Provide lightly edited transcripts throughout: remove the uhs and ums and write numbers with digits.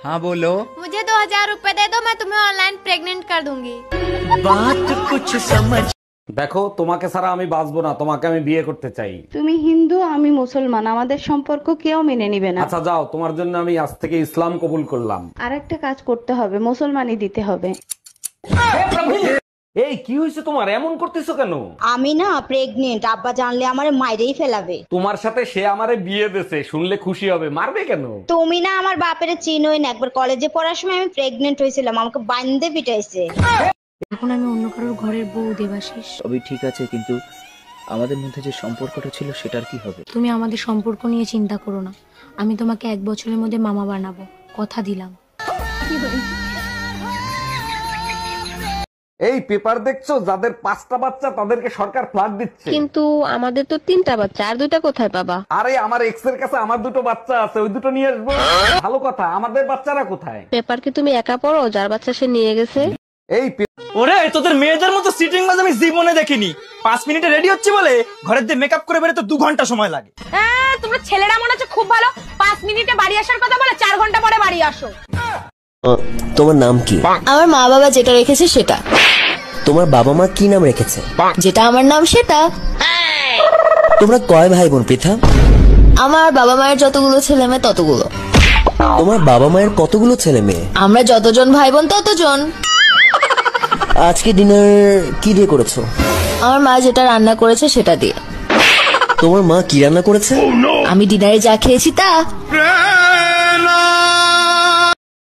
हाँ बोलो। मुझे 2000 रुपए दे दो, मैं तुम्हें ऑनलाइन प्रेग्नेंट कर दूंगी। बात कुछ समझ। দেখো তোমাকে ছাড়া আমি বাঁচবো না, তোমাকে আমি বিয়ে করতে চাই। তুমি হিন্দু, আমি মুসলমান, আমাদের সম্পর্ক কেউ মেনে নিবে না। আচ্ছা যাও, তোমার জন্য আমি আজ থেকে ইসলাম কবুল করলাম। আর একটা কাজ করতে হবে, মুসলমানই দিতে হবে। এই কি হয়েছে তোমার, এমন করতেছো কেন? আমি না প্রেগনেন্ট, আব্বা জানলে আমারে মাইরেই ফেলাবে। তোমার সাথে সে আমারে বিয়ে দিয়েছে, শুনলে খুশি হবে, মারবে কেন? তুমি না আমার বাপের চিনোই না, একবার কলেজে পড়ার সময় আমি প্রেগনেন্ট হয়েছিলাম, আমাকে বান্ধে পিটাইছে। এখন আমি অন্য কারোর ঘরের বউ দেবাশিস। সবই ঠিক আছে, কিন্তু আমাদের মধ্যে যে সম্পর্কটা ছিল সেটার কি হবে? তুমি আমাদের সম্পর্ক নিয়ে চিন্তা করো না, আমি তোমাকে 1 বছরের মধ্যে মামা বানাবো, কথা দিলাম। এই পেপার দেখছো, যাদের 5টা বাচ্চা তাদেরকে সরকার ফ্ল্যাট দিচ্ছে। কিন্তু আমাদের তো 3টা বাচ্চা, আর 2টা কোথায় পাবা? আরে আমার এক্স এর কাছে আমার 2টো বাচ্চা আছে, ওই 2টো নিয়ে আসবো। ভালো কথা, আমাদের বাচ্চারা কোথায়? পেপার কি তুমি একা পড়ো, যার বাচ্চা সে নিয়ে গেছে? এই ওরে তোদের মেয়েদের মতো সিটিং বাজ আমি জীবনে দেখিনি। 5 মিনিটে রেডি হচ্ছে বলে ঘরের দিয়ে মেকআপ করে বেরোতে 2 ঘন্টা সময় লাগে। তোমরা ছেলেরা মনে হচ্ছে খুব ভালো, 5 মিনিটে বাড়ি আসার কথা বলে 4 ঘন্টা পরে বাড়ি আসো। তোমার নাম কি? আমার মা বাবা যেটা রেখেছে সেটা। তোমার বাবা মা কি নাম রেখেছে? যেটা আমার নাম সেটা। তোমরা কয় ভাই বোন পৃথা? আমার বাবা মায়ের যতগুলো ছেলে মেয়ে ততগুলো। তোমার বাবা মায়ের কতগুলো ছেলে মেয়ে? আমরা যতজন ভাই বোন ততজন। আজকে ডিনার কি দিয়ে করেছো? আমার মা যেটা রান্না করেছে সেটা দিয়ে। তোমার মা কি রান্না করেছে? আমি ডিনারে যা খেয়েছি তা।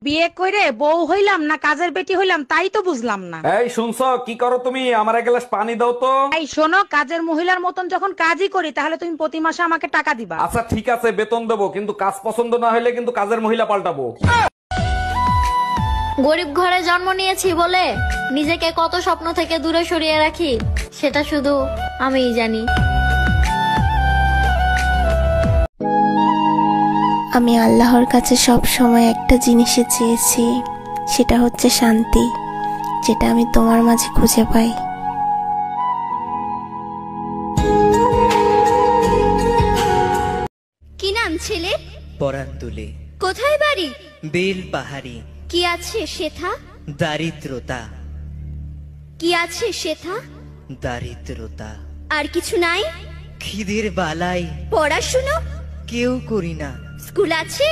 বিয়ে করে বউ হইলাম না কাজের বেটি হইলাম তাই তো বুঝলাম না। এই শুনছো, কি করো তুমি? আমার এক গ্লাস পানি দাও তো। এই শোনো, কাজের মহিলার মতন যখন কাজই করি তাহলে তুমি প্রতি মাসে আমাকে টাকা দিবা। আচ্ছা ঠিক আছে, বেতন দেবো, কিন্তু কাজ পছন্দ না হলে কিন্তু কাজের মহিলা পাল্টাবো। গরিব ঘরে জন্ম নিয়েছি বলে নিজেকে কত স্বপ্ন থেকে দূরে সরিয়ে রাখি সেটা শুধু আমিই জানি। আমি আল্লাহর কাছে সব সময় একটা জিনিসই চেয়েছি, সেটা হচ্ছে শান্তি, যেটা আমি তোমার মাঝে খুঁজে পাই। কি নাম ছেলে? পরান তুলে। কোথায় বাড়ি? বেল পাহাড়ি। কি আছে সেথা? দারিদ্রতা। কি আছে সেথা? দারিদ্রতা। আর কিছু নাই? খিদের বালাই। পড়াশুনো? কেউ করি না। স্কুল আছে?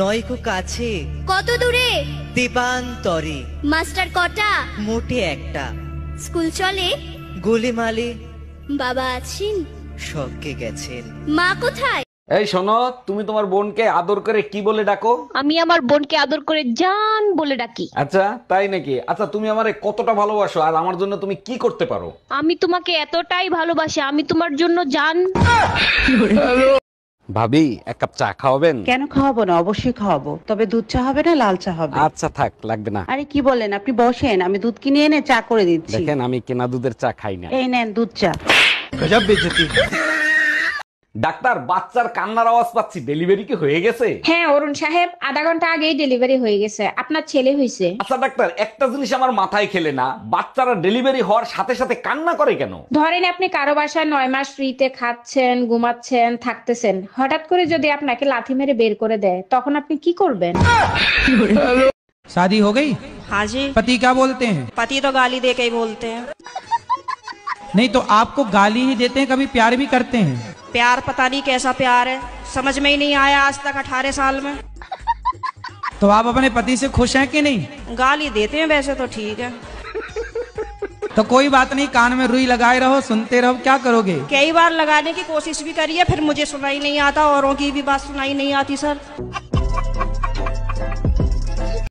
নয়কো কাছে। কত দূরে? দেবান্তরে। মাস্টার কটা? মোটে একটা। স্কুল চলে? গোলেমালে। বাবা আছেন? স্বর্গে গেছেন। মা কোথায়? এই শোনো, তুমি তোমার বোনকে আদর করে কি বলে ডাকো? আমি আমার বোনকে আদর করে জান বলে ডাকি। আচ্ছা তাই নাকি? আচ্ছা তুমি আমারে কতটা ভালোবাসো আর আমার জন্য তুমি কি করতে পারো? আমি তোমাকে এতটাই ভালোবাসি, আমি তোমার জন্য জান। ভাবি, এক কাপ চা খাওয়াবেন? কেন খাওয়াবো না, অবশ্যই খাওয়াবো, তবে দুধ চা হবে না লাল চা হবে। আচ্ছা থাক, লাগবে না। আরে কি বলেন, আপনি বসেন, আমি দুধ কিনে এনে চা করে দিচ্ছি। দেখেন আমি কেনা দুধের চা খাই না। এই নেন দুধ চা। গজব বেইজ্জতি। ডাক্তার, বাচ্চার কান্নার আওয়াজ পাচ্ছি, ডেলিভারি কি হয়ে গেছে? হ্যাঁ অরুণ সাহেব, আধা ঘন্টা আগেই ডেলিভারি হয়ে গেছে, আপনার ছেলে হয়েছে। আচ্ছা ডাক্তার, একটা জিনিস আমার মাথায় খেলে না, বাচ্চারা ডেলিভারি হওয়ার সাথে সাথে কান্না করে কেন? ধরেন আপনি কারো বাসায় 9 মাস ফ্রিতে খাচ্ছেন, ঘুমাচ্ছেন, থাকতেছেন, হঠাৎ করে যদি আপনাকে লাথি মেরে বের করে দেয় তখন আপনি কি করবেন? शादी हो गई? हाँ जी। पति क्या बोलते हैं? पति तो गाली दे के ही बोलते हैं। नहीं तो आपको गाली ही देते हैं, कभी प्यार भी करते हैं? प्यार पता नहीं कैसा प्यार है, समझ में ही नहीं आया आज तक 18 साल में। तो आप अपने पति से खुश हैं कि नहीं? गाली देते हैं वैसे तो ठीक है। तो कोई बात नहीं, कान में रुई लगाए रहो, सुनते रहो, क्या करोगे? कई बार लगाने की कोशिश भी करी है, फिर मुझे सुनाई नहीं आता, औरों की भी बात सुनाई नहीं आती सर।